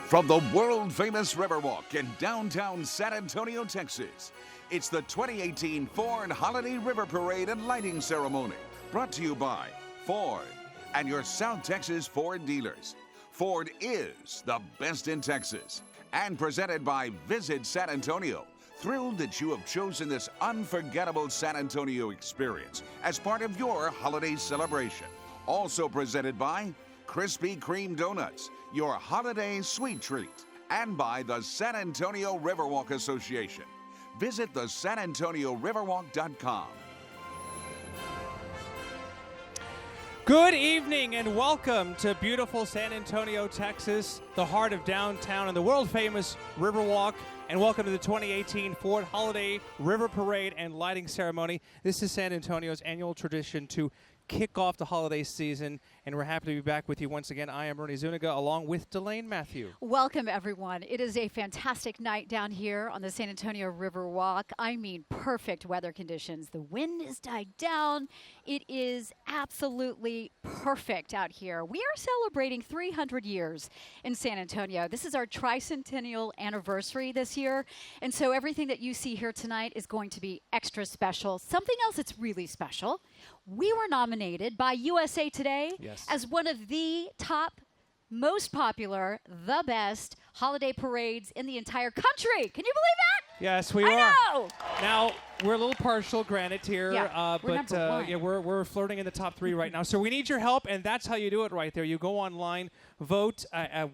From the world-famous Riverwalk in downtown San Antonio, Texas, it's the 2018 Ford Holiday River Parade and Lighting Ceremony, brought to you by Ford and your South Texas Ford dealers. Ford is the best in Texas, and presented by Visit San Antonio. Thrilled that you have chosen this unforgettable San Antonio experience as part of your holiday celebration. Also presented by KRISPY Kreme Donuts, your holiday sweet treat, and by the San Antonio Riverwalk Association. Visit the SanAntonioRiverwalk.com. Good evening and welcome to beautiful San Antonio, Texas, the heart of downtown and the world-famous Riverwalk. And welcome to the 2018 Ford Holiday River Parade and Lighting Ceremony. This is San Antonio's annual tradition to kick off the holiday season, and we're happy to be back with you once again. I am Ernie Zuniga, along with Delane Matthew. Welcome, everyone. It is a fantastic night down here on the San Antonio Riverwalk. I mean, perfect weather conditions. The wind has died down. It is absolutely perfect out here. We are celebrating 300 years in San Antonio. This is our tricentennial anniversary this year, and so everything that you see here tonight is going to be extra special. Something else that's really special, we were nominated by USA Today as one of the top, most popular, the best holiday parades in the entire country. Can you believe that? Yes, we are. I know. Now, we're a little partial, granted, here, we're we're flirting in the top 3 right now. So we need your help, and that's how you do it right there. You go online, vote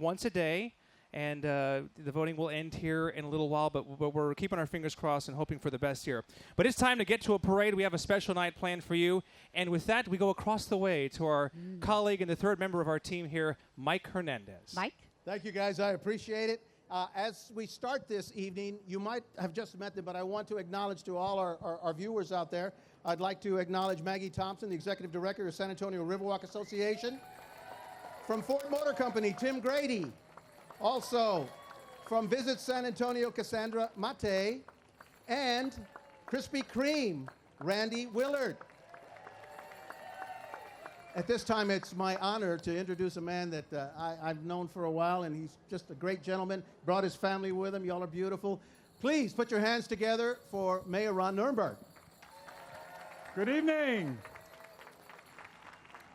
once a day. And the voting will end here in a little while, but we're keeping our fingers crossed and hoping for the best here. But it's time to get to a parade. We have a special night planned for you. And with that, we go across the way to our colleague and the third member of our team here, Mike Hernandez. Mike? Thank you, guys. I appreciate it. As we start this evening, you might have just met them, but I want to acknowledge to all our viewers out there, I'd like to acknowledge Maggie Thompson, the Executive Director of San Antonio Riverwalk Association. From Ford Motor Company, Tim Grady. Also, from Visit San Antonio, Cassandra Mate, and Krispy Kreme, Randy Willard. At this time, it's my honor to introduce a man that I've known for a while, and he's just a great gentleman. Brought his family with him. Y'all are beautiful. Please put your hands together for Mayor Ron Nirenberg. Good evening.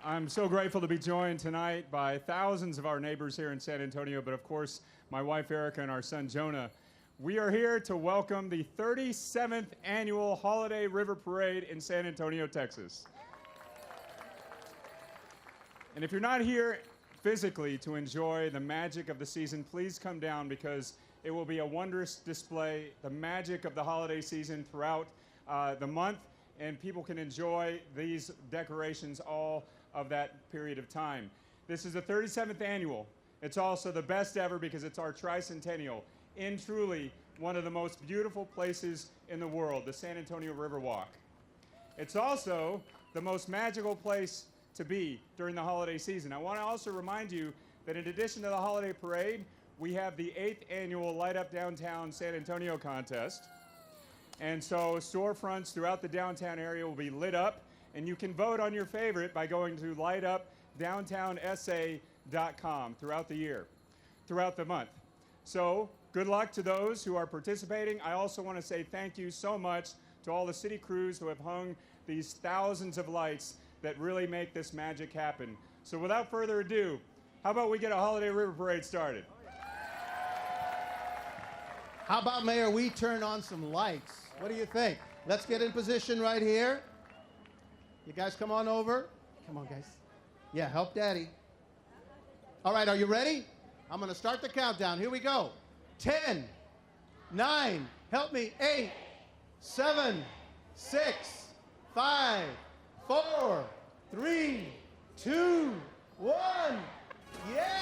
I'm so grateful to be joined tonight by thousands of our neighbors here in San Antonio, but of course, my wife Erica and our son Jonah. We are here to welcome the 37th annual Holiday River Parade in San Antonio, Texas. And if you're not here physically to enjoy the magic of the season, please come down because it will be a wondrous display, the magic of the holiday season throughout the month, and people can enjoy these decorations all of that period of time. This is the 37th annual. It's also the best ever because it's our tricentennial in truly one of the most beautiful places in the world, the San Antonio Riverwalk. It's also the most magical place to be during the holiday season. I want to also remind you that in addition to the holiday parade, we have the 8th annual Light Up Downtown San Antonio contest. And so storefronts throughout the downtown area will be lit up. And you can vote on your favorite by going to lightupdowntownsa.com throughout the year, throughout the month. So good luck to those who are participating. I also want to say thank you so much to all the city crews who have hung these thousands of lights that really make this magic happen. So without further ado, how about we get a Holiday River Parade started? How about, Mayor, we turn on some lights? What do you think? Let's get in position right here. You guys come on over. Come on, guys. Yeah, help Daddy. All right, are you ready? I'm going to start the countdown. Here we go. 10, 9, help me, 8, 7, 6, 5, 4, 3, 2, 1. Yes!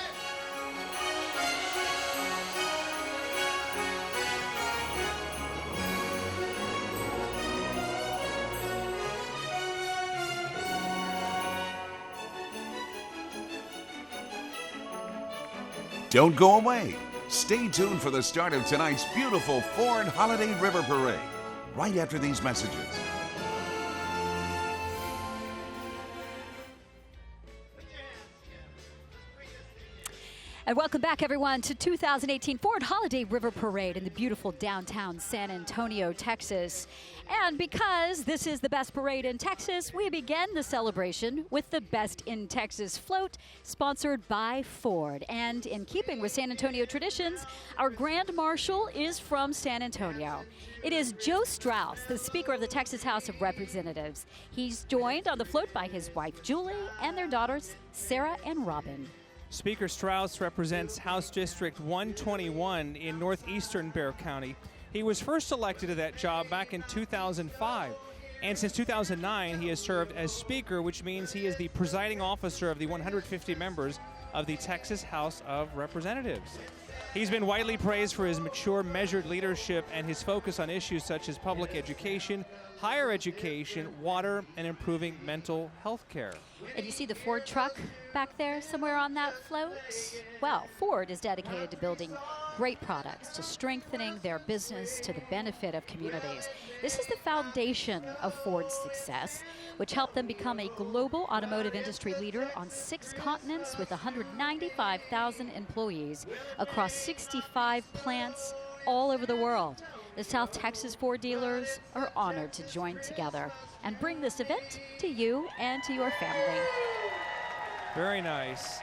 Don't go away. Stay tuned for the start of tonight's beautiful Ford Holiday River Parade, right after these messages. And welcome back, everyone, to 2018 Ford Holiday River Parade in the beautiful downtown San Antonio, Texas. And because this is the best parade in Texas, we begin the celebration with the Best in Texas float, sponsored by Ford. And in keeping with San Antonio traditions, our Grand Marshal is from San Antonio. It is Joe Strauss, the Speaker of the Texas House of Representatives. He's joined on the float by his wife, Julie, and their daughters, Sarah and Robin. Speaker Strauss represents House District 121 in northeastern Bexar County. He was first elected to that job back in 2005. And since 2009, he has served as Speaker, which means he is the presiding officer of the 150 members of the Texas House of Representatives. He's been widely praised for his mature, measured leadership and his focus on issues such as public education, higher education, water, and improving mental health care. And you see the Ford truck back there somewhere on that float? Well, Ford is dedicated to building great products, to strengthening their business to the benefit of communities. This is the foundation of Ford's success, which helped them become a global automotive industry leader on 6 continents with 195,000 employees across 65 plants all over the world. The South Texas Ford dealers are honored to join together and bring this event to you and to your family. Very nice.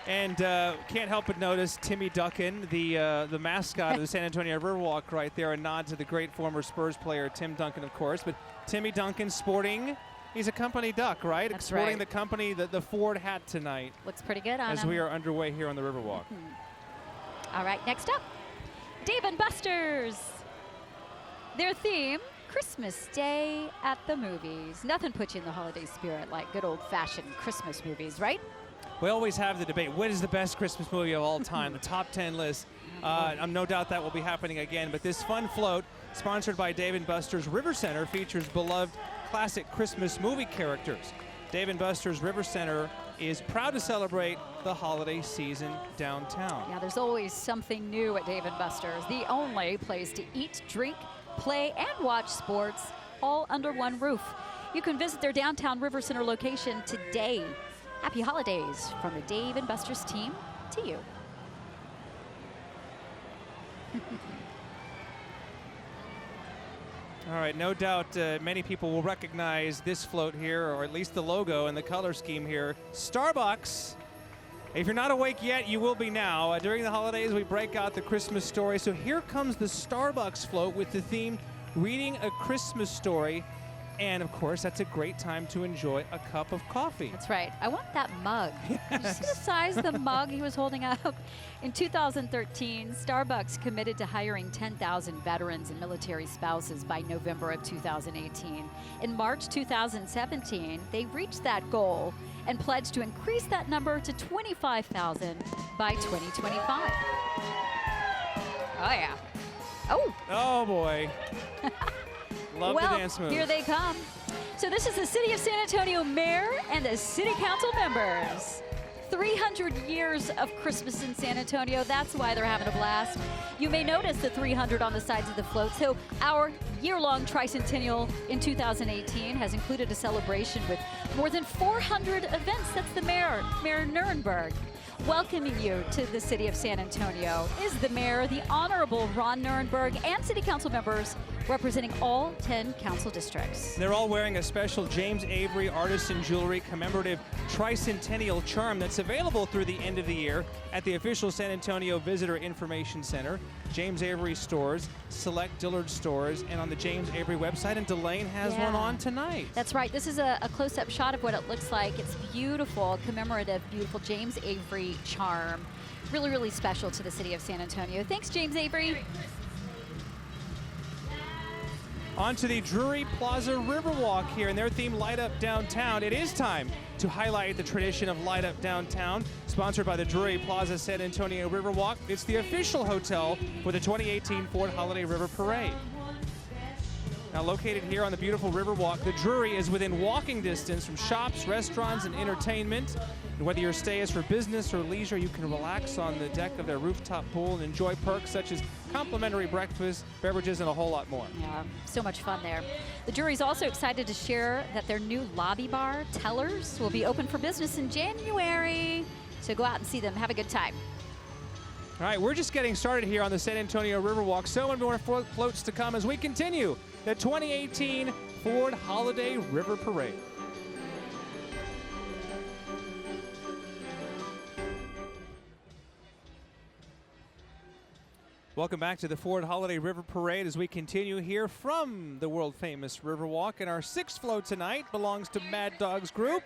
And can't help but notice Timmy Duncan, the mascot of the San Antonio Riverwalk right there, a nod to the great former Spurs player Tim Duncan, of course. But Timmy Duncan sporting, he's a company duck, right? That's sporting right. the company, the Ford hat tonight. Looks pretty good on as him. we are underway here on the Riverwalk. All right, next up, Dave & Buster's. Their theme, Christmas Day at the Movies. Nothing puts you in the holiday spirit like good old-fashioned Christmas movies, right? We always have the debate, what is the best Christmas movie of all time? The top 10 list. I'm no doubt that will be happening again, but this fun float, sponsored by Dave & Buster's River Center, features beloved classic Christmas movie characters. Dave & Buster's River Center is proud to celebrate the holiday season downtown. Yeah, there's always something new at Dave & Buster's, the only place to eat, drink, play, and watch sports all under one roof. You can visit their downtown River Center location today. Happy holidays from the Dave & Buster's team to you. All right, no doubt many people will recognize this float here, or at least the logo and the color scheme here. Starbucks. If you're not awake yet, you will be now. During the holidays, we break out the Christmas story. So here comes the Starbucks float with the theme, Reading a Christmas Story. And, of course, that's a great time to enjoy a cup of coffee. That's right. I want that mug. Did you see the size of the mug he was holding up? In 2013, Starbucks committed to hiring 10,000 veterans and military spouses by November of 2018. In March 2017, they reached that goal and pledged to increase that number to 25,000 by 2025. Oh, yeah. Oh. Oh, boy. Love the dance moves. Here they come. So this is the City of San Antonio Mayor and the City Council members. 300 years of Christmas in San Antonio. That's why they're having a blast. You may notice the 300 on the sides of the float. So our year-long tricentennial in 2018 has included a celebration with more than 400 events. That's the mayor, Mayor NIRENBERG. Welcoming you to the City of San Antonio is the mayor, the Honorable Ron NIRENBERG, and City Council members representing all 10 council districts. They're all wearing a special James Avery Artisan Jewelry commemorative tricentennial charm that's available through the end of the year at the official San Antonio Visitor Information Center, James Avery stores, select Dillard stores, and on the James Avery website. And Delane has one on tonight. That's right. This is a close-up shot of what it looks like. It's beautiful, commemorative, beautiful James Avery charm. Really, really special to the City of San Antonio. Thanks, James Avery. On to the Drury Plaza Riverwalk here, and their theme, Light Up Downtown. It is time to highlight the tradition of Light Up Downtown, sponsored by the Drury Plaza San Antonio Riverwalk. It's the official hotel for the 2018 Ford Holiday River Parade. Now located here on the beautiful Riverwalk, the Drury is within walking distance from shops, restaurants, and entertainment. And whether your stay is for business or leisure, you can relax on the deck of their rooftop pool and enjoy perks such as complimentary breakfast, beverages, and a whole lot more. Yeah, so much fun there. The Drury's also excited to share that their new lobby bar, Tellers, will be open for business in January. So go out and see them. Have a good time. All right, we're just getting started here on the San Antonio Riverwalk. So many more floats to come as we continue the 2018 Ford Holiday River Parade. Welcome back to the Ford Holiday River Parade as we continue here from the world-famous Riverwalk. And our sixth float tonight belongs to Mad Dog's group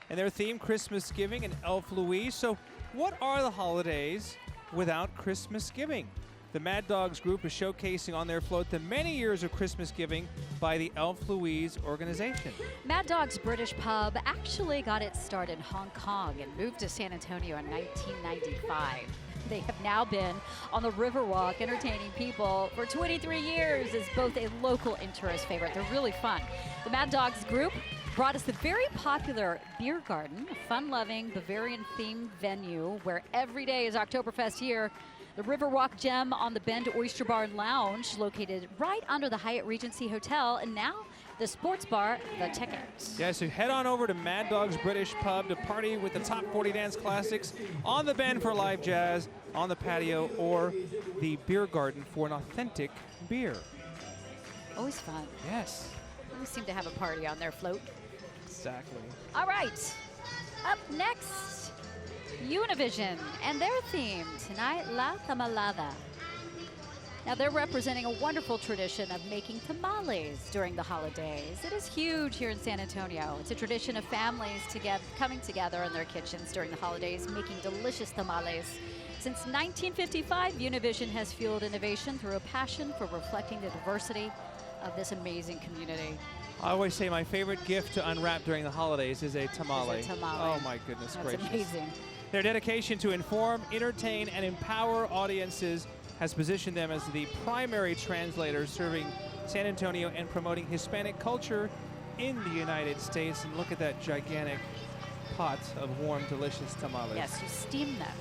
and their theme, Christmas Giving and Elf Louise. So what are the holidays without Christmas giving? The Mad Dogs group is showcasing on their float the many years of Christmas giving by the Elf Louise organization. Mad Dog's British pub actually got its start in Hong Kong and moved to San Antonio in 1995. They have now been on the Riverwalk entertaining people for 23 years as both a local and tourist favorite. They're really fun. The Mad Dogs group brought us the very popular Beer Garden, a fun-loving Bavarian-themed venue where every day is Oktoberfest here. The Riverwalk Gem on the Bend Oyster Bar and Lounge, located right under the Hyatt Regency Hotel, and now the sports bar, The Ticket. Yeah, so head on over to Mad Dog's British Pub to party with the top 40 dance classics, on the Bend for live jazz, on the patio, or the Beer Garden for an authentic beer. Always fun. Yes. Always seem to have a party on their float. Exactly. All right, up next, Univision and their theme tonight, La Tamalada. Now they're representing a wonderful tradition of making tamales during the holidays. It is huge here in San Antonio. It's a tradition of families coming together in their kitchens during the holidays, making delicious tamales. Since 1955, Univision has fueled innovation through a passion for reflecting the diversity of this amazing community. I always say my favorite gift to unwrap during the holidays is a tamale. Oh my goodness gracious. That's amazing. Their dedication to inform, entertain, and empower audiences has positioned them as the primary translator serving San Antonio and promoting Hispanic culture in the United States. And look at that gigantic pot of warm, delicious tamales. Yes, you steam them.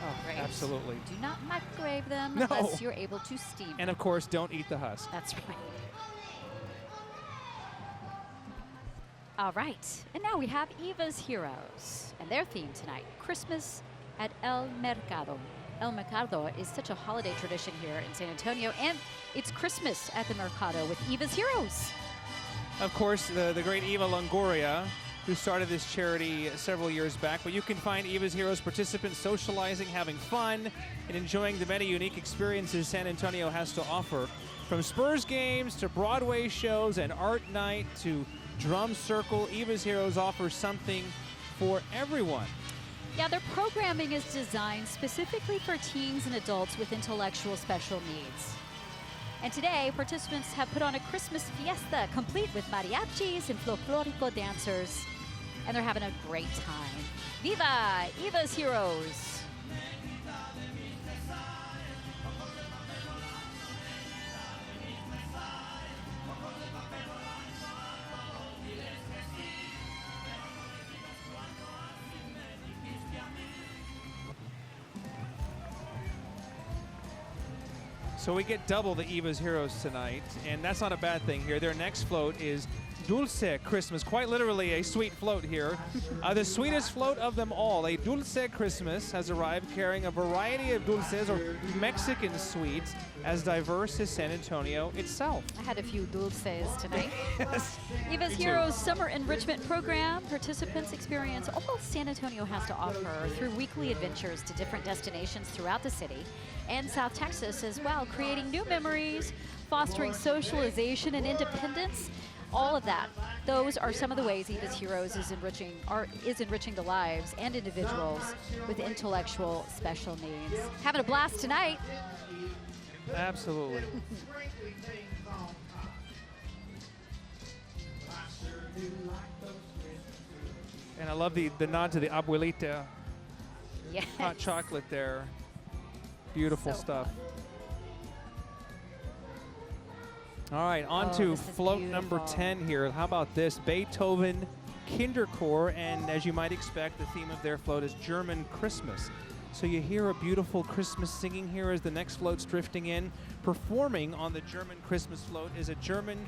Oh, Right. absolutely. Do not microwave them No. unless you're able to steam And them. of course, don't eat the husk. That's right. All right, and now we have EVA'S Heroes and their theme tonight, Christmas at El Mercado. El Mercado is such a holiday tradition here in San Antonio, and it's Christmas at the Mercado with EVA'S Heroes. Of course, the great Eva Longoria, who started this charity several years back. But you can find EVA'S Heroes participants socializing, having fun, and enjoying the many unique experiences San Antonio has to offer. From SPURS games to Broadway shows and art night to drum circle, EVA'S Heroes offers something for everyone. Yeah, their programming is designed specifically for teens and adults with intellectual special needs. And today, participants have put on a Christmas fiesta complete with mariachis and folklorico dancers, and they're having a great time. Viva EVA'S Heroes! So we get double the EVA'S Heroes tonight, and that's not a bad thing here. Their next float is Dulce Christmas, quite literally a sweet float here. The sweetest float of them all, a Dulce Christmas, has arrived carrying a variety of dulces, or Mexican sweets, as diverse as San Antonio itself. I had a few dulces tonight. Yes. EVA'S Heroes Summer Enrichment Program. Participants experience all San Antonio has to offer through weekly adventures to different destinations throughout the city and South Texas as well, creating new memories, fostering socialization and independence. All of that. Those are some of the ways EVA'S Heroes is enriching the lives and individuals with intellectual special needs. Having a blast tonight. Absolutely. And I love the nod to the abuelita. Yes. Hot chocolate there. Beautiful So stuff. fun. All right, on Oh, to this is float number beautiful. 10 here. How about this? Beethoven Kinderchor, and as you might expect, the theme of their float is German Christmas. So you hear a beautiful Christmas singing here as the next float's drifting in. Performing on the German Christmas float is a German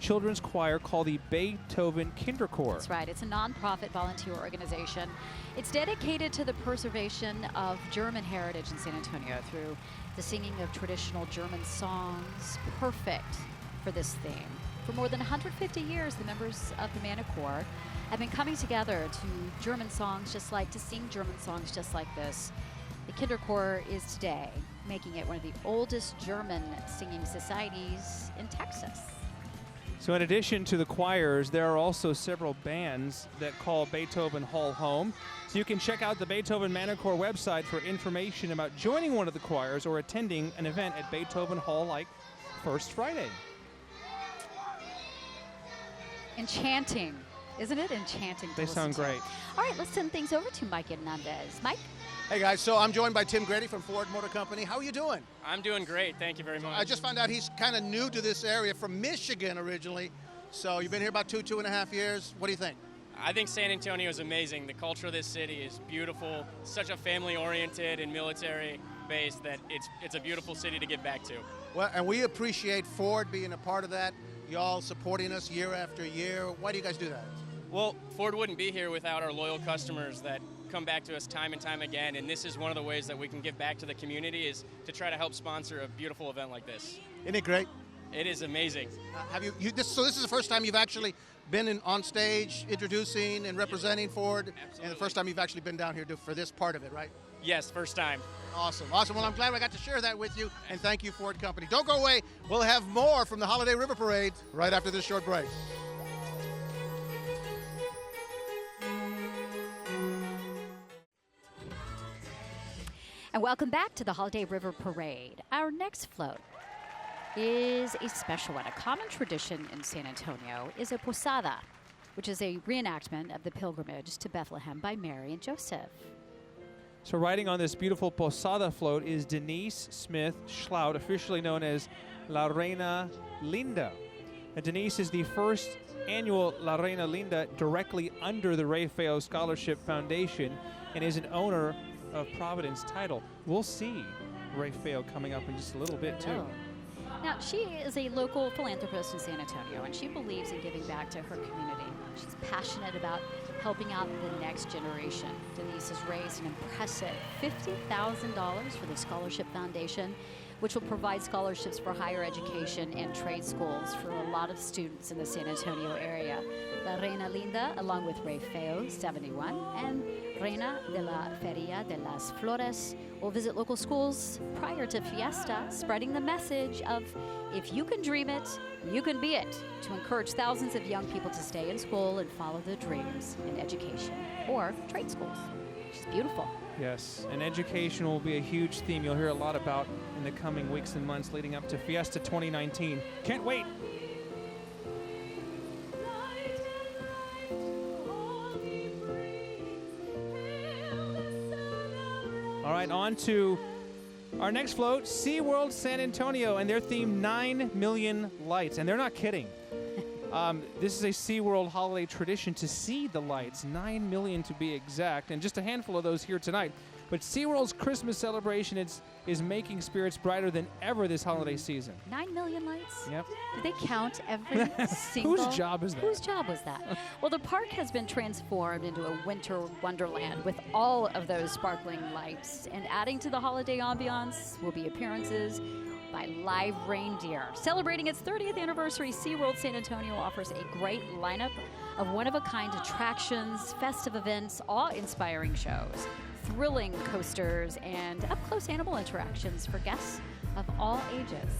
children's choir called the Beethoven Kinderchor. That's right. It's a nonprofit volunteer organization. It's dedicated to the preservation of German heritage in San Antonio through the singing of traditional German songs, perfect for this theme. For more than 150 years, the members of the Manicore have been coming together to German songs to sing German songs just like this. The Kinderchor is today making it one of the oldest German singing societies in Texas. So in addition to the choirs, there are also several bands that call Beethoven Hall home. So you can check out the Beethoven Manicore website for information about joining one of the choirs or attending an event at Beethoven Hall like First Friday. Enchanting, isn't it? Enchanting to They listen sound to. great. All right, let's send things over to Mike Hernandez. Mike? Hey guys, so I'm joined by Tim Grady from Ford Motor Company. How are you doing? I'm doing great. Thank you very much. I just found out he's kind of new to this area, from Michigan originally. So you've been here about 2.5 years. What do you think? I think San Antonio is amazing. The culture of this city is beautiful. Such a family-oriented and military base that it's a beautiful city to get back to. Well, and we appreciate Ford being a part of that. Y'all supporting us year after year. Why do you guys do that? Well, Ford wouldn't be here without our loyal customers that come back to us time and time again, and this is one of the ways that we can give back to the community, is to try to help sponsor a beautiful event like this. Isn't it great? It is amazing. So this is the first time you've actually been on stage introducing and representing Ford? Absolutely. And the first time you've actually been down here for this part of it, right? Yes, first time. Awesome. Well, I'm glad I got to share that with you, and thank you, Ford Company. Don't go away. We'll have more from the Holiday River Parade right after this short break. And welcome back to the Holiday River Parade. Our next float is a special one. A common tradition in San Antonio is a posada, which is a reenactment of the pilgrimage to Bethlehem by Mary and Joseph. So riding on this beautiful posada float is Denise Smith Schlaut, officially known as La Reina Linda. Now, Denise is the first annual La Reina Linda directly under the Ray Feo Scholarship Foundation and is an owner of Providence title. We'll see Ray Feo coming up in just a little bit too. Now, she is a local philanthropist in San Antonio, and she believes in giving back to her community. She's passionate about helping out the next generation. Denise has raised an impressive $50,000 for the Scholarship Foundation, which will provide scholarships for higher education and trade schools for a lot of students in the San Antonio area. La Reina Linda, along with Ray Feo, 71, and Reina de la Feria de las Flores, will visit local schools prior to Fiesta, spreading the message of, if you can dream it, you can be it, to encourage thousands of young people to stay in school and follow their dreams in education or trade schools. She's beautiful. Yes, and education will be a huge theme you'll hear a lot about in the coming weeks and months leading up to Fiesta 2019. Can't wait. All right, on to our next float, SeaWorld San Antonio, and their theme, 9 million lights. And they're not kidding. This is a SeaWorld holiday tradition to see the lights, 9 million to be exact, and just a handful of those here tonight. But SeaWorld's Christmas celebration is making spirits brighter than ever this holiday season. 9 million lights? Yep. Do they count every single? Whose job is that? Whose job was that? Well, the park has been transformed into a winter wonderland with all of those sparkling lights. And adding to the holiday ambiance will be appearances by live reindeer. Celebrating its 30th anniversary, SeaWorld San Antonio offers a great lineup of one-of-a-kind attractions, festive events, awe-inspiring shows, thrilling coasters, and up-close animal interactions for guests of all ages.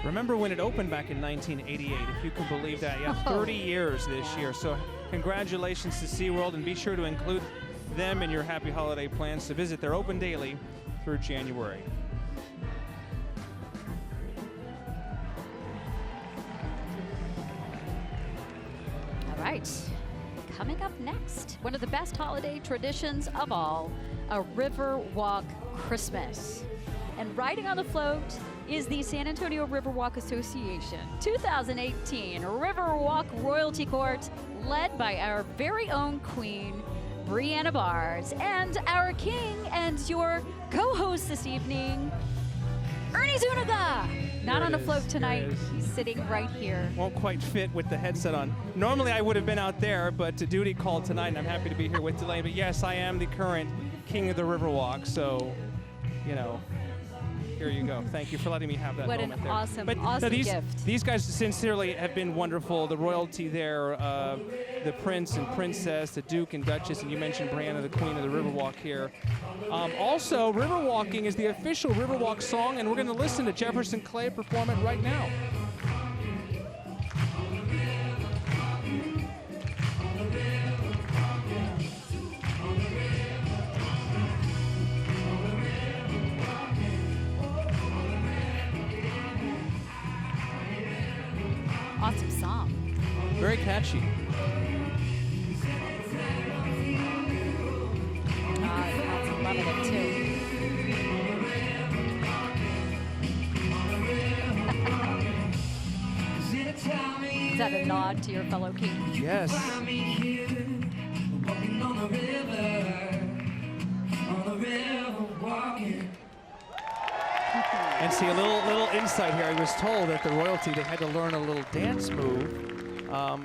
Remember when it opened back in 1988, if you can believe that. Yeah, 30 years this year. So congratulations to SeaWorld, and be sure to include them in your happy holiday plans to visit. They're open daily through January. All right. Coming up next, one of the best holiday traditions of all, a Riverwalk Christmas. And riding on the float is the San Antonio Riverwalk Association 2018 Riverwalk Royalty Court, led by our very own queen, Brianna Bars, and our king and your co-host this evening, Ernie ZUNIGA. Not on a it is. float Here tonight. it is. He's sitting right here. Won't quite fit with the headset on. Normally I would have been out there, but duty called tonight, and I'm happy to be here with Delane. But yes, I am the current king of the Riverwalk, so, you know, here you go. Thank you for letting me have that What moment an there. awesome, But awesome these, gift. These guys sincerely have been wonderful. The royalty there, the prince and princess, the duke and duchess, and you mentioned Brianna, the queen of the Riverwalk here. Also, Riverwalking is the official Riverwalk song, and we're going to listen to Jefferson Clay perform it right now. Awesome song. Very catchy. I'm loving it too. Is that a nod to your fellow king? Yes. And see, a little insight here. I was told that the royalty, they had to learn a little dance move.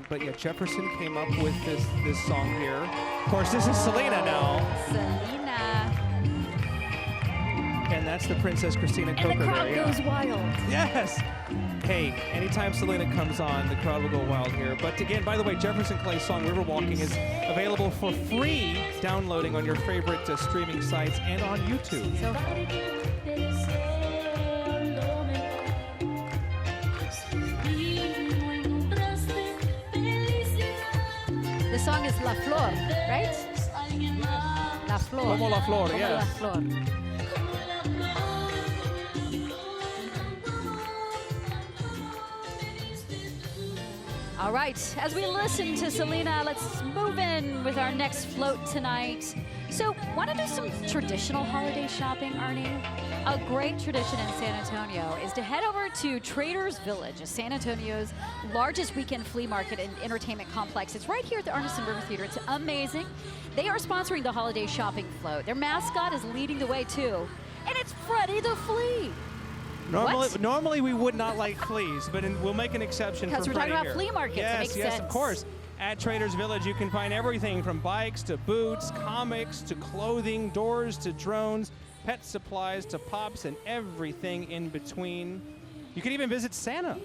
But yeah, Jefferson came up with this song here. Of course, this is Selena now. Selena. And that's the Princess Christina Coker And the crowd there, yeah. goes wild. Yes. Hey, anytime Selena comes on, the crowd will go wild here. But again, by the way, Jefferson Clay's song Riverwalking is available for free downloading on your favorite streaming sites and on YouTube. So the song is La Flor, right? La Flor. Como la Flor, Como yes. La Flor. All right, as we listen to Selena, let's move in with our next float tonight. So, want to do some traditional holiday shopping, Arnie? A great tradition in San Antonio is to head over to Traders Village, San Antonio's largest weekend flea market and entertainment complex. It's right here at the Arneson River Theater. It's amazing. They are sponsoring the holiday shopping float. Their mascot is leading the way, too. And it's Freddie the Flea. Normally we would not like fleas, but we'll make an exception Because for we're talking Freddie about here. flea markets. Yes, It makes yes, sense. of course. At Traders Village, you can find everything from bikes to boots, comics to clothing, doors to drones, pet supplies to pops, and everything in between. You can even visit Santa.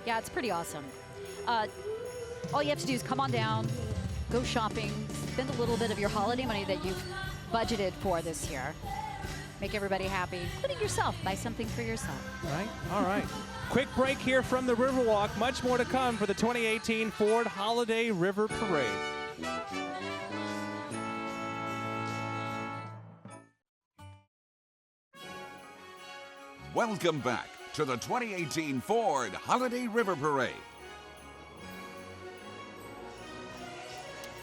Yeah, it's pretty awesome. All you have to do is come on down, go shopping, spend a little bit of your holiday money that you've budgeted for this year. Make everybody happy, including yourself. Buy something for yourself. Right? All right. Quick break here from the Riverwalk. Much more to come for the 2018 Ford Holiday River Parade. Welcome back to the 2018 Ford Holiday River Parade.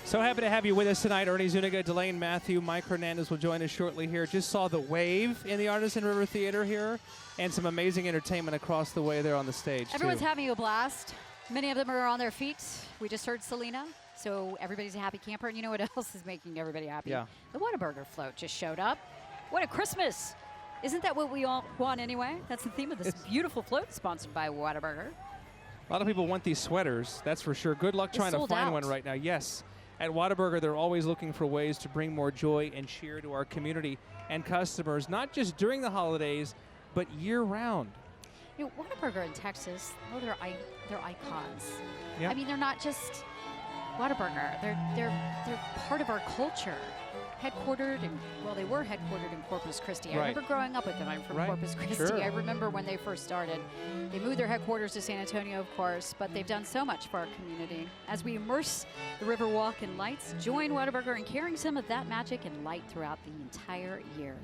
So happy to have you with us tonight. Ernie Zuniga, Delane Matthew, Mike Hernandez will join us shortly here. Just saw the wave in the Arneson River Theater here, and some amazing entertainment across the way there on the stage, Everyone's too. having a blast. Many of them are on their feet. We just heard Selena, so everybody's a happy camper. And you know what else is making everybody happy? Yeah. The Whataburger float just showed up. What a Christmas! Isn't that what we all want anyway? That's the theme of this beautiful float sponsored by Whataburger. A lot of people want these sweaters, that's for sure. Good luck It's trying to sold find out. one right now. Yes. At Whataburger, they're always looking for ways to bring more joy and cheer to our community and customers, not just during the holidays, but year-round. You know, Whataburger in Texas, oh, they're icons. Yeah. I mean, they're not just Whataburger. They're part of our culture. Headquartered in, well, they were headquartered in Corpus Christi. I Right. remember growing up with them. I'm from Right. Corpus Christi. Sure. I remember when they first started. They moved their headquarters to San Antonio, of course, but they've done so much for our community. As we immerse the Riverwalk in lights, join Whataburger in carrying some of that magic and light throughout the entire year.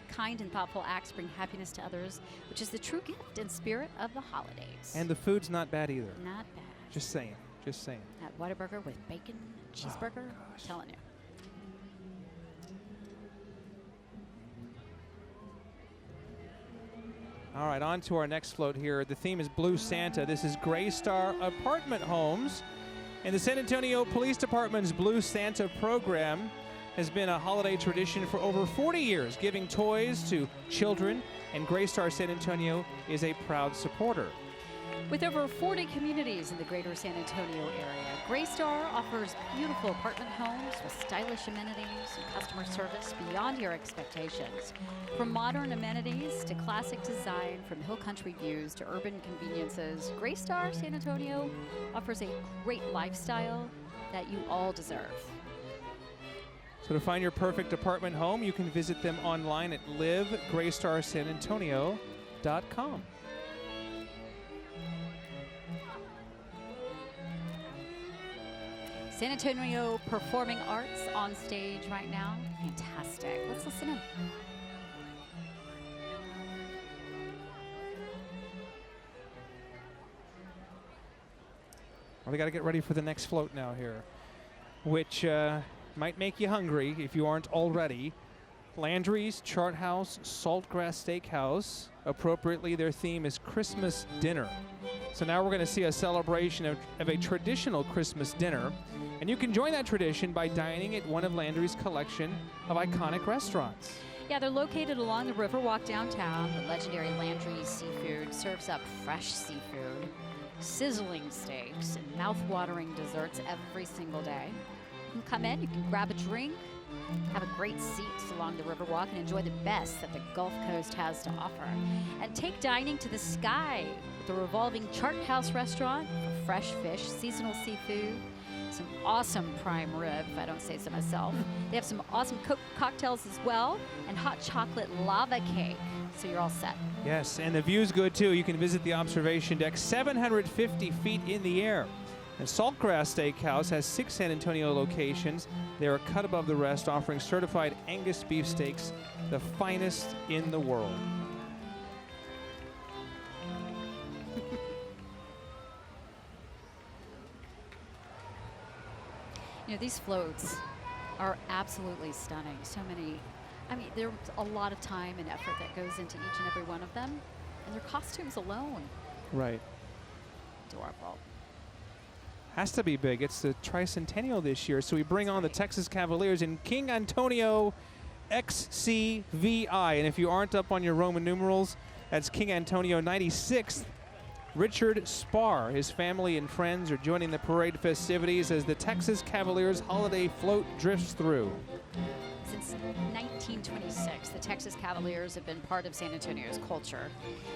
Kind and thoughtful acts bring happiness to others, which is the true gift and spirit of the holidays. And the food's not bad either. Not bad. Just saying. Just saying. At Whataburger with bacon, cheeseburger, I'm telling you. All right, on to our next float here. The theme is Blue Santa. This is GREYSTAR Apartment Homes. And the San Antonio Police Department's Blue Santa program has been a holiday tradition for over 40 years, giving toys to children, and GREYSTAR San Antonio is a proud supporter. With over 40 communities in the greater San Antonio area, GREYSTAR offers beautiful apartment homes with stylish amenities and customer service beyond your expectations. From modern amenities to classic design, from hill country views to urban conveniences, GREYSTAR San Antonio offers a great lifestyle that you all deserve. So to find your perfect apartment home, you can visit them online at livegraystarsanantonio.com. San Antonio Performing Arts on stage right now. Fantastic. Let's listen in. Well, we got to get ready for the next float now here, which might make you hungry if you aren't already. Landry's, Chart House, Saltgrass Steakhouse. Appropriately, their theme is Christmas dinner. So now we're going to see a celebration of a traditional Christmas dinner. And you can join that tradition by dining at one of Landry's collection of iconic restaurants. Yeah, they're located along the Riverwalk downtown. The legendary Landry's Seafood serves up fresh seafood, sizzling steaks, and mouth-watering desserts every single day. You can come in, you can grab a drink, have a great seat along the Riverwalk, and enjoy the best that the Gulf Coast has to offer. And take dining to the sky with the revolving Chart House restaurant for fresh fish, seasonal seafood, some awesome prime rib, if I don't say so myself. They have some awesome cocktails as well, and hot chocolate lava cake. So you're all set. Yes, and the view's good too. You can visit the observation deck 750 feet in the air. And Saltgrass Steakhouse has 6 San Antonio locations. They are cut above the rest, offering certified Angus beef steaks, the finest in the world. You know, these floats are absolutely stunning. So many, I mean, there's a lot of time and effort that goes into each and every one of them. And their costumes alone. Right. Adorable. Has to be big. It's the tricentennial this year, so we bring on the Texas Cavaliers in King Antonio XCVI. And if you aren't up on your Roman numerals, that's King Antonio 96th. Richard SPARR, his family and friends are joining the parade festivities as the Texas Cavaliers holiday float drifts through. Since 1926, the Texas Cavaliers have been part of San Antonio's culture,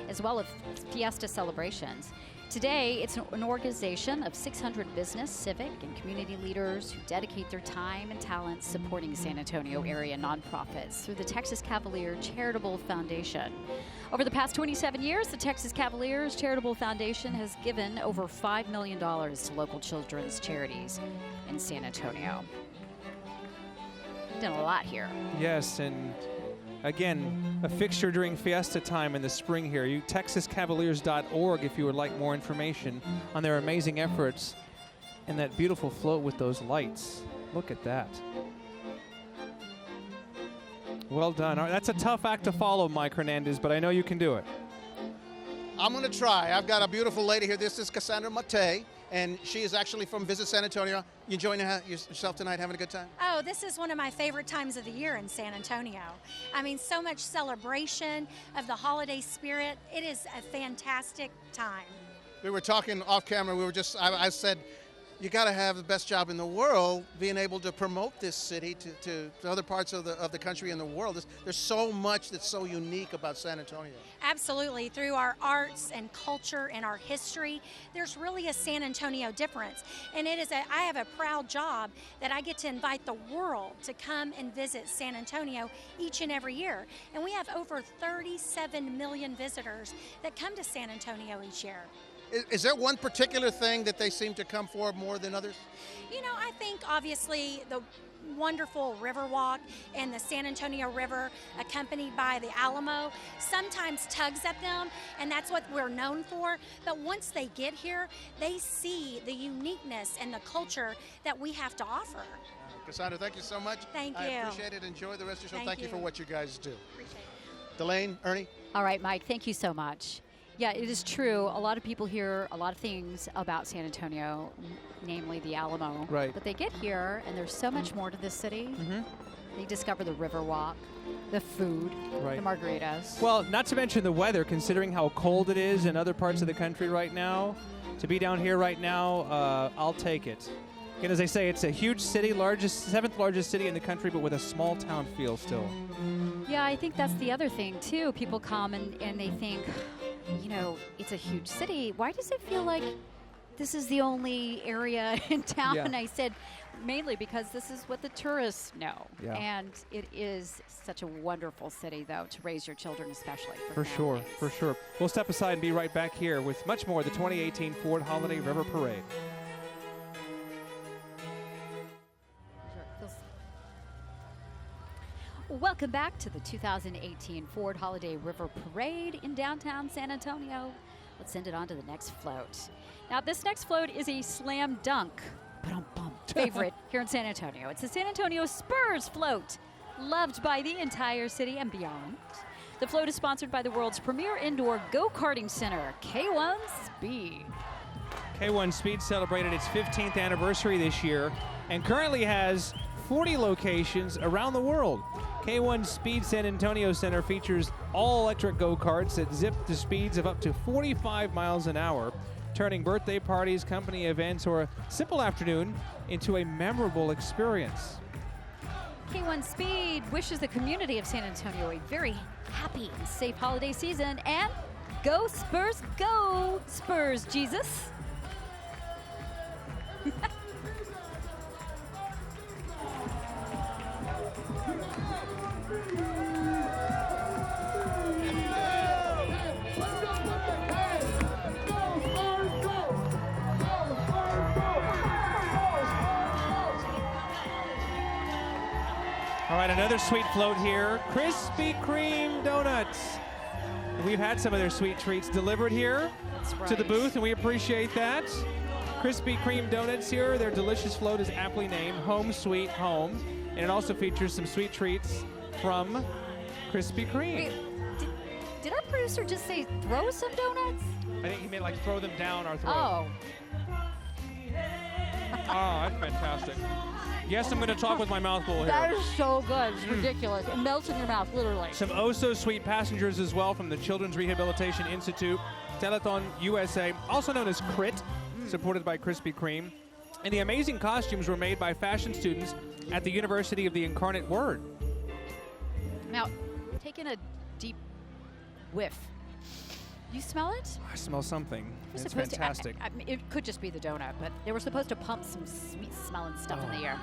as well as fiesta celebrations. Today, it's an organization of 600 business, civic, and community leaders who dedicate their time and talents supporting San Antonio area nonprofits through the Texas Cavalier Charitable Foundation. Over the past 27 years, the Texas Cavaliers Charitable Foundation has given over $5 million to local children's charities in San Antonio. We've done a lot here. Yes, and again, a fixture during fiesta time in the spring here. TexasCavaliers.org if you would like more information on their amazing efforts and that beautiful float with those lights. Look at that. Well done. All right, that's a tough act to follow, Mike Hernandez, but I know you can do it. I'm going to try. I've got a beautiful lady here. This is Cassandra Mate, and she is actually from Visit San Antonio. You enjoying yourself tonight, having a good time? Oh, this is one of my favorite times of the year in San Antonio. I mean, so much celebration of the holiday spirit. It is a fantastic time. We were talking off camera. I said, you got to have the best job in the world being able to promote this city to other parts of the country and the world. There's so much that's so unique about San Antonio. Absolutely. Through our arts and culture and our history, there's really a San Antonio difference. And I have a proud job that I get to invite the world to come and visit San Antonio each and every year. And we have over 37 million visitors that come to San Antonio each year. Is there one particular thing that they seem to come for more than others? You know, I think obviously the wonderful Riverwalk and the San Antonio River, accompanied by the Alamo, sometimes tugs at them, and that's what we're known for. But once they get here, they see the uniqueness and the culture that we have to offer. Cassandra, thank you so much. Thank you. I appreciate it. Enjoy the rest of the show. Thank you for what you guys do. Appreciate it. Delane, Ernie. All right, Mike, thank you so much. Yeah, it is true. A lot of people hear a lot of things about San Antonio, namely the Alamo. Right. But they get here, and there's so much more to this city. They discover the Riverwalk, the food, Right. the margaritas. Well, not to mention the weather, considering how cold it is in other parts of the country right now. To be down here right now, I'll take it. And as I say, it's a huge city, seventh largest city in the country, but with a small town feel still. Yeah, I think that's the other thing, too. People come and they think, you know, it's a huge city. Why does it feel like this is the only area in town? Yeah. And I said, mainly because this is what the tourists know. Yeah. And it is such a wonderful city, though, to raise your children, especially. For sure, families. for sure. We'll step aside and be right back here with much more of the 2018 Ford Holiday River Parade. Welcome back to the 2018 Ford Holiday River Parade in downtown San Antonio. Let's send it on to the next float. Now, this next float is a slam dunk favorite here in San Antonio. It's the San Antonio SPURS float, loved by the entire city and beyond. The float is sponsored by the world's premier indoor go-karting center, K1 Speed. K1 Speed celebrated its 15th anniversary this year and currently has 40 locations around the world. K1 Speed San Antonio Center features all-electric go-karts that zip to speeds of up to 45 miles an hour, turning birthday parties, company events, or a simple afternoon into a memorable experience. K1 Speed wishes the community of San Antonio a very happy and safe holiday season, and go Spurs, go Spurs, Jesus. All right, another sweet float here. Krispy Kreme donuts. We've had some of their sweet treats delivered here to the booth, and we appreciate that. Krispy Kreme donuts here. Their delicious float is aptly named Home Sweet Home, and it also features some sweet treats from Krispy Kreme. Wait, did our producer just say throw some donuts? I think he meant like throw them down our throat. Oh. Oh, that's fantastic. Yes, I'm going to talk with my mouth full here. That is so good. It's ridiculous. It melts in your mouth, literally. Some oh-so-sweet passengers as well from the Children's Rehabilitation Institute, Telethon USA, also known as CRIT, supported by Krispy Kreme. And the amazing costumes were made by fashion students at the University of the Incarnate Word. Now, taking a deep whiff. You smell it? I smell something. You're It's supposed to- fantastic. I mean, it could just be the donut, but they were supposed to pump some sweet-smelling stuff in the air.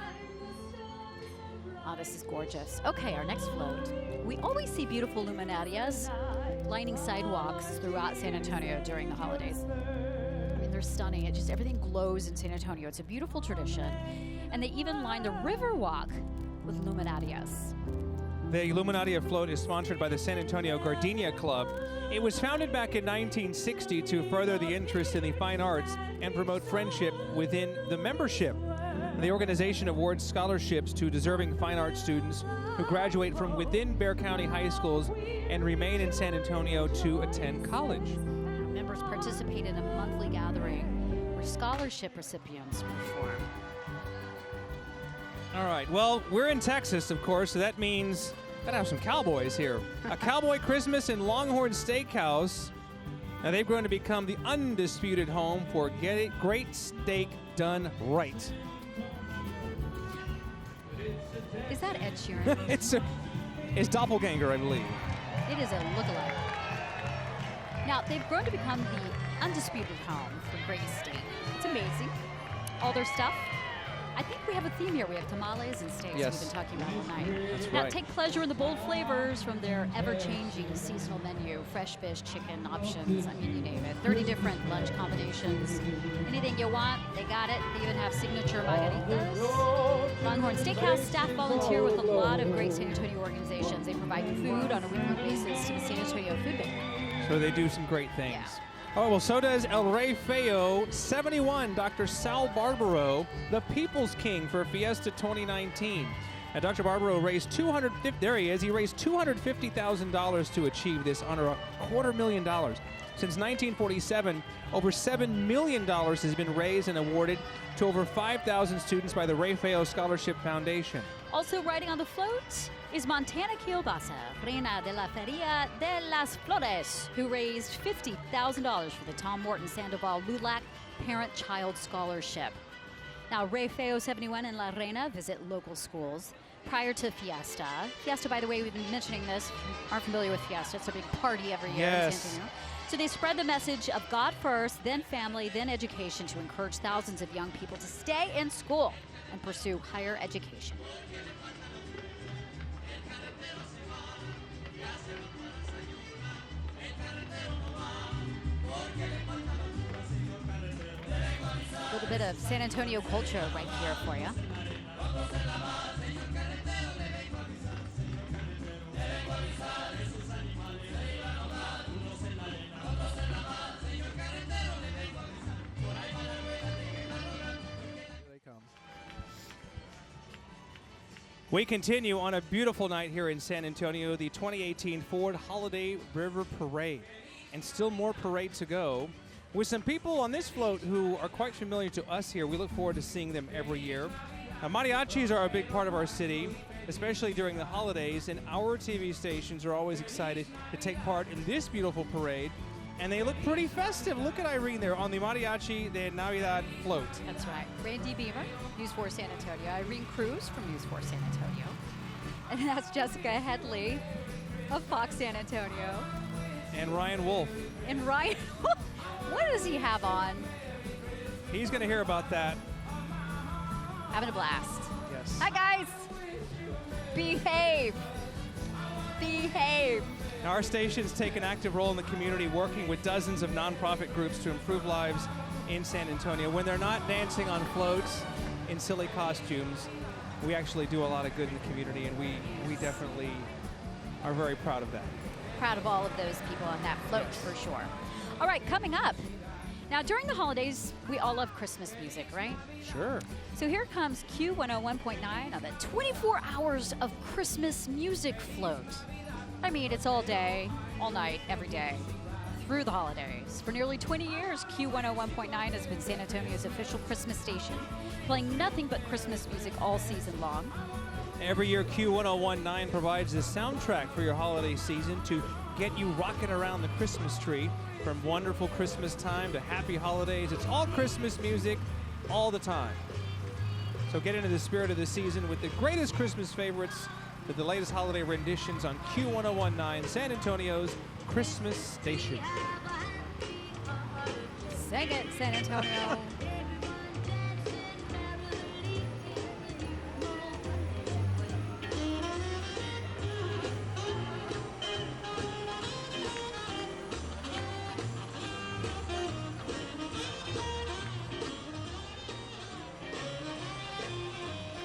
Oh, this is gorgeous. Okay, our next float. We always see beautiful luminarias lining sidewalks throughout San Antonio during the holidays. I mean, they're stunning. It just, everything glows in San Antonio. It's a beautiful tradition. And they even line the Riverwalk with luminarias. The Illuminaria float is sponsored by the San Antonio Gardenia Club. It was founded back in 1960 to further the interest in the fine arts and promote friendship within the membership. The organization awards scholarships to deserving fine arts students who graduate from within Bexar County high schools and remain in San Antonio to attend college. Members participate in a monthly gathering where scholarship recipients perform. All right, well, we're in Texas, of course, so that means gotta have some cowboys here. A Cowboy Christmas in Longhorn Steakhouse. Now, they've grown to become the undisputed home for great steak done right. Is that Ed Sheeran? It's Doppelganger, I believe. It is a lookalike. Now, they've grown to become the undisputed home for great steak. It's amazing. All their stuff. I think we have a theme here. We have tamales and steaks Yes. we've been talking about all night. That's Now, right. take pleasure in the bold flavors from their ever-changing seasonal menu. Fresh fish, chicken options, I mean, you name it. 30 different lunch combinations. Anything you want, they got it. They even have signature margaritas. Longhorn Steakhouse staff volunteer with a lot of great San Antonio organizations. They provide food on a weekly basis to the San Antonio Food Bank. So they do some great things. Yeah. Oh, well, so does El Rey Feo 71, Dr. Sal Barbaro, the People's King for Fiesta 2019. Now, Dr. Barbaro raised there he is. He raised $250,000 to achieve this, under $250,000. Since 1947, over $7 million has been raised and awarded to over 5,000 students by the Rafael Scholarship Foundation. Also riding on the float is Montana Kielbasa, Reina de la Feria de las Flores, who raised $50,000 for the Tom Morton Sandoval Lulac Parent-Child Scholarship. Now, Rafael 71 and La Reina visit local schools prior to Fiesta. Fiesta, by the way, we've been mentioning this. If you aren't familiar with Fiesta, it's a big party every year in San Antonio. So they spread the message of God first, then family, then education to encourage thousands of young people to stay in school and pursue higher education. A little bit of San Antonio culture right here for you. We continue on a beautiful night here in San Antonio, the 2018 Ford Holiday River Parade. And still more parade to go, with some people on this float who are quite familiar to us here. We look forward to seeing them every year. Mariachis are a big part of our city, especially during the holidays, and our TV stations are always excited to take part in this beautiful parade. And they look pretty festive. Look at Irene there on the Mariachi de Navidad float. That's right. Randy Beamer, News 4 San Antonio. Irene Cruz from News 4 San Antonio. And that's Jessica Headley of Fox San Antonio. And Ryan Wolf. And Ryan, what does he have on? He's going to hear about that. Having a blast. Yes. Hi, guys. Behave. Behave. Now, our stations take an active role in the community, working with dozens of nonprofit groups to improve lives in San Antonio. When they're not dancing on floats in silly costumes, we actually do a lot of good in the community, and we definitely are very proud of that. Proud of all of those people on that float, for sure. All right, coming up. Now, during the holidays, we all love Christmas music, right? Sure. So here comes Q101.9 on the 24 hours of Christmas music float. I mean, it's all day, all night, every day, through the holidays. For nearly 20 years, Q101.9 has been San Antonio's official Christmas station, playing nothing but Christmas music all season long. Every year, Q1019 provides the soundtrack for your holiday season to get you rocking around the Christmas tree. From wonderful Christmas time to happy holidays, it's all Christmas music all the time. So get into the spirit of the season with the greatest Christmas favorites, with the latest holiday renditions on Q1019, San Antonio's Christmas station. Sing it, San Antonio.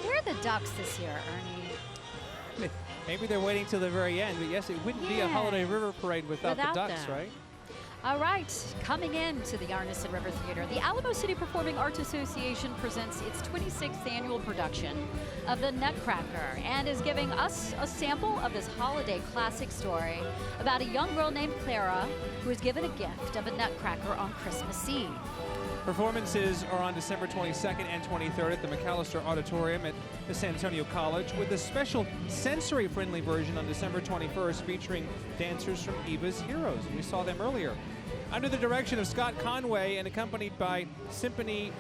Where are the Ducks this year, Ernie? Maybe they're waiting till the very end, but yes, it wouldn't be a Holiday River Parade without the Ducks, them. right? All right, coming into the Arneson River Theater, the Alamo City Performing Arts Association presents its 26th annual production of The Nutcracker and is giving us a sample of this holiday classic story about a young girl named Clara who is given a gift of a nutcracker on Christmas Eve. Performances are on December 22nd and 23rd at the McAllister Auditorium at the San Antonio College, with a special sensory-friendly version on December 21st featuring dancers from EVA'S Heroes. We saw them earlier. Under the direction of Scott Conway and accompanied by Symphony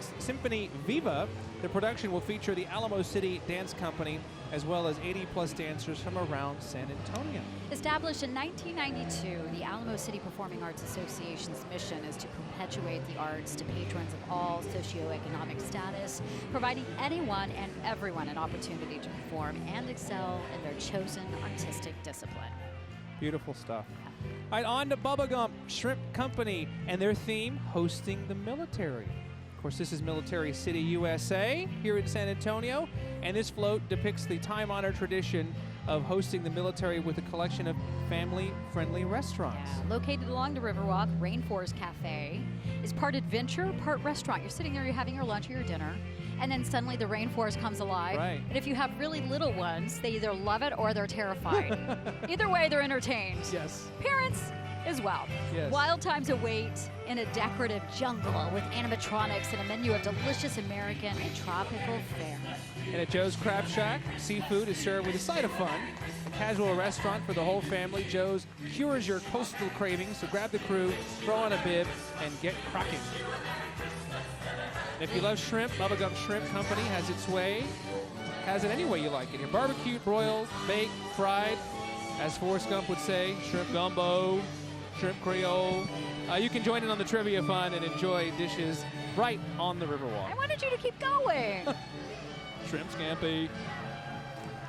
Viva, the production will feature the Alamo City Dance Company as well as 80-plus dancers from around San Antonio. Established in 1992, the Alamo City Performing Arts Association's mission is to perpetuate the arts to patrons of all socioeconomic status, providing anyone and everyone an opportunity to perform and excel in their chosen artistic discipline. Beautiful stuff. All right, on to Bubba Gump Shrimp Company and their theme, hosting the military. Of course, this is Military City, USA, here in San Antonio, and this float depicts the time-honored tradition of hosting the military with a collection of family-friendly restaurants. Yeah, located along the Riverwalk, Rainforest Cafe is part adventure, part restaurant. You're sitting there, you're having your lunch or your dinner, and then suddenly the rainforest comes alive. Right. And if you have really little ones, they either love it or they're terrified. Either way, they're entertained. Yes. Parents as well. Yes. Wild times await in a decorative jungle with animatronics and a menu of delicious American and tropical fare. And at Joe's Crab Shack, seafood is served with a side of fun. A casual restaurant for the whole family. Joe's cures your coastal cravings, so grab the crew, throw on a bib, and get cracking. And if you love shrimp, Bubblegum Shrimp Company has its way. Has it any way you like it. Your barbecued, broiled, baked, fried, as Forrest Gump would say, shrimp gumbo, shrimp creole. You can join in on the trivia fun and enjoy dishes right on the Riverwalk. I wanted you to keep going. Shrimp scampi.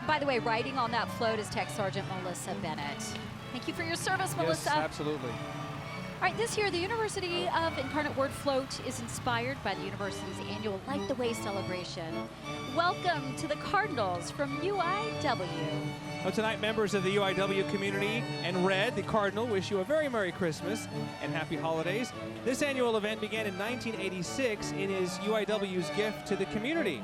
By the way, riding on that float is Tech Sergeant Melissa Bennett. Thank you for your service, Melissa. Yes, absolutely. All right, this year, the University of Incarnate Word Float is inspired by the university's annual Light the Way celebration. Welcome to the Cardinals from UIW. Well, tonight, members of the UIW community and Red, the Cardinal, wish you a very Merry Christmas and Happy Holidays. This annual event began in 1986 and is UIW's gift to the community.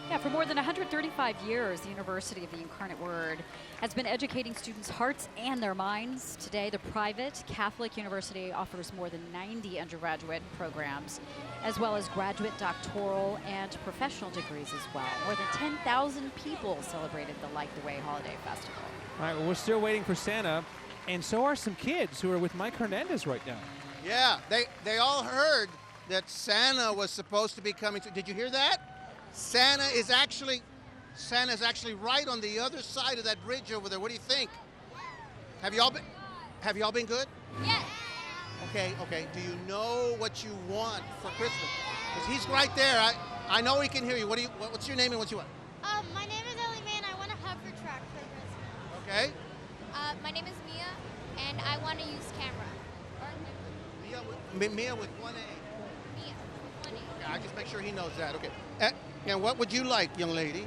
Yeah, for more than 135 years, the University of the Incarnate Word has been educating students' hearts and their minds. Today, the private Catholic university offers more than 90 undergraduate programs, as well as graduate, doctoral, and professional degrees as well. More than 10,000 people celebrated the Light the Way Holiday Festival. All right, well, we're still waiting for Santa, and so are some kids who are with Mike Hernandez right now. Yeah, they all heard that Santa was supposed to be coming. Did you hear that? Santa's actually right on the other side of that bridge over there. What do you think? Have you all been good? Yes. Okay. Do you know what you want for Christmas? Because he's right there. I know he can hear you. What's your name and what you want? My name is Ellie, and I want a hover truck for Christmas. Okay. My name is Mia, and I want to use camera. Mia with one A. Mia, with one A. Yeah, I just make sure he knows that. Okay. And what would you like, young lady? Yeah.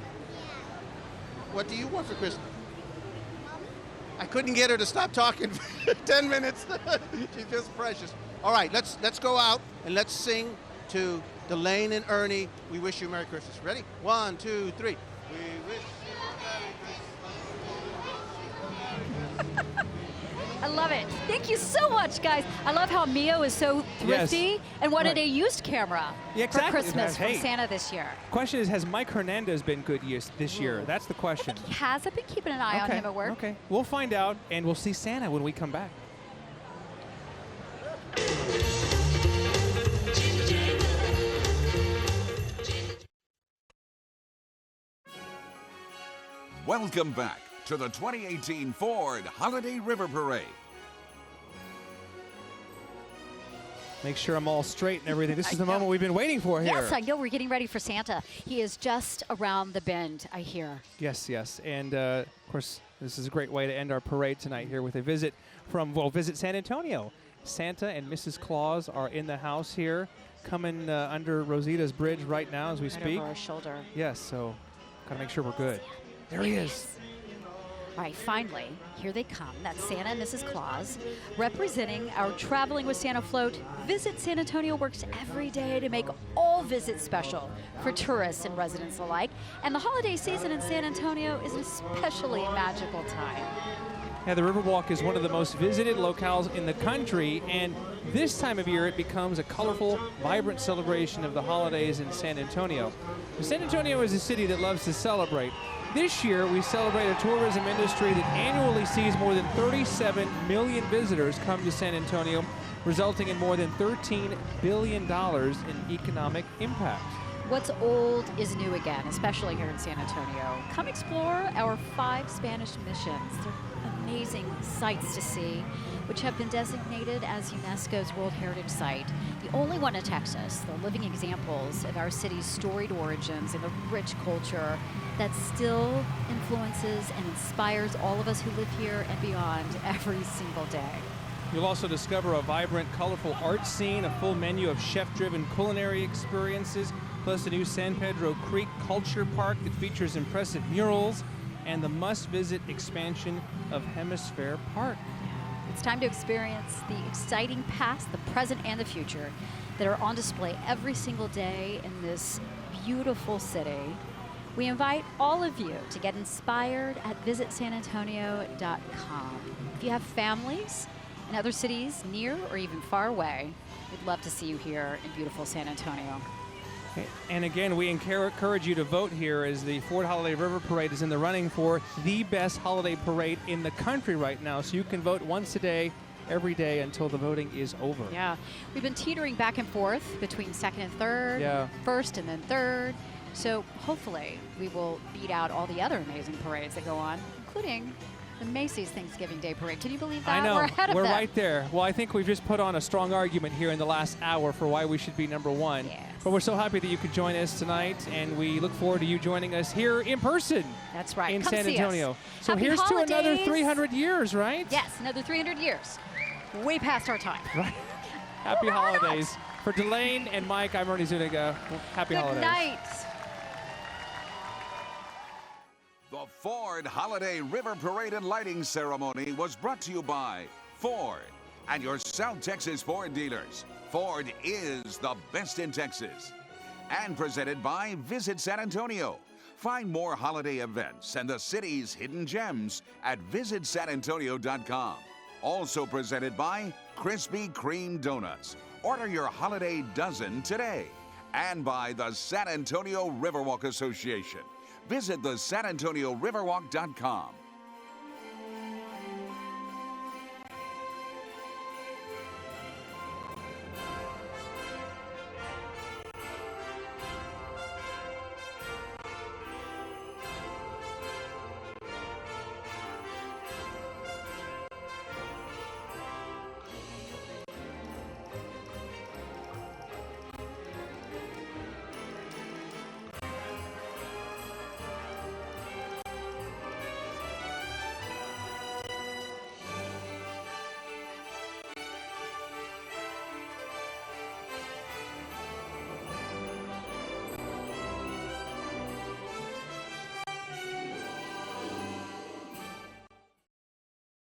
What do you want for Christmas? Mommy? I couldn't get her to stop talking for 10 minutes. She's just precious. All right, let's go out and let's sing to Delane and Ernie. We wish you a Merry Christmas. Ready? 1, 2, 3. We wish you a Merry Christmas. I love it. Thank you so much, guys. I love how Mio is so thrifty Yes. and wanted Right. a used camera Yeah, exactly. for Christmas Hey. from Santa this year. Question is, has Mike Hernandez been good this year? That's the question. He has. I've been keeping an eye on him at work. Okay, we'll find out, and we'll see Santa when we come back. Welcome back to the 2018 Ford Holiday River Parade. Make sure I'm all straight and everything. This is the moment we've been waiting for here. Yes, I know. We're getting ready for Santa. He is just around the bend, I hear. Yes. And, of course, this is a great way to end our parade tonight here with a visit from, Visit San Antonio. Santa and Mrs. Claus are in the house here, coming under Rosita's bridge right now as we speak. Over our shoulder. Yes, so got to make sure we're good. There he is. All right, finally, here they come. That's Santa and Mrs. Claus, representing our Traveling with Santa float. Visit San Antonio works every day to make all visits special for tourists and residents alike. And the holiday season in San Antonio is an especially magical time. Yeah, the Riverwalk is one of the most visited locales in the country, and this time of year it becomes a colorful, vibrant celebration of the holidays in San Antonio. San Antonio is a city that loves to celebrate. This year, we celebrate a tourism industry that annually sees more than 37 million visitors come to San Antonio, resulting in more than $13 billion in economic impact. What's old is new again, especially here in San Antonio. Come explore our 5 Spanish missions. They're amazing sights to see, which have been designated as UNESCO's World Heritage Site. The only one in Texas. They're living examples of our city's storied origins and the rich culture that still influences and inspires all of us who live here and beyond every single day. You'll also discover a vibrant, colorful art scene, a full menu of chef-driven culinary experiences, plus the new San Pedro Creek Culture Park that features impressive murals, and the must-visit expansion of Hemisphere Park. It's time to experience the exciting past, the present, and the future. that are on display every single day in this beautiful city. We invite all of you to get inspired at visitsanantonio.com. If you have families in other cities near or even far away, we'd love to see you here in beautiful San Antonio. And again, we encourage you to vote here as the Ford Holiday River Parade is in the running for the best holiday parade in the country right now. So you can vote once a day, every day until the voting is over. Yeah, we've been teetering back and forth between second and third, first and then third. So hopefully we will beat out all the other amazing parades that go on, including the Macy's Thanksgiving Day Parade. Can you believe that? I know. We're ahead of We're them. right there. Well, I think we've just put on a strong argument here in the last hour for why we should be number one. Yes. But we're so happy that you could join us tonight, and we look forward to you joining us here in person. That's right. In Come San see Antonio. us. So Happy here's holidays. to another 300 years, right? Yes, another 300 years. Way past our time. Right. Happy holidays. For Delane and Mike, I'm Ernie Zuniga. Happy holidays. Good night. The Ford Holiday River Parade and Lighting Ceremony was brought to you by Ford and your South Texas Ford dealers. Ford is the best in Texas. And presented by Visit San Antonio. Find more holiday events and the city's hidden gems at visitsanantonio.com. Also presented by Krispy Kreme Donuts. Order your holiday dozen today. And by the San Antonio Riverwalk Association. Visit the SanAntonioRiverwalk.com.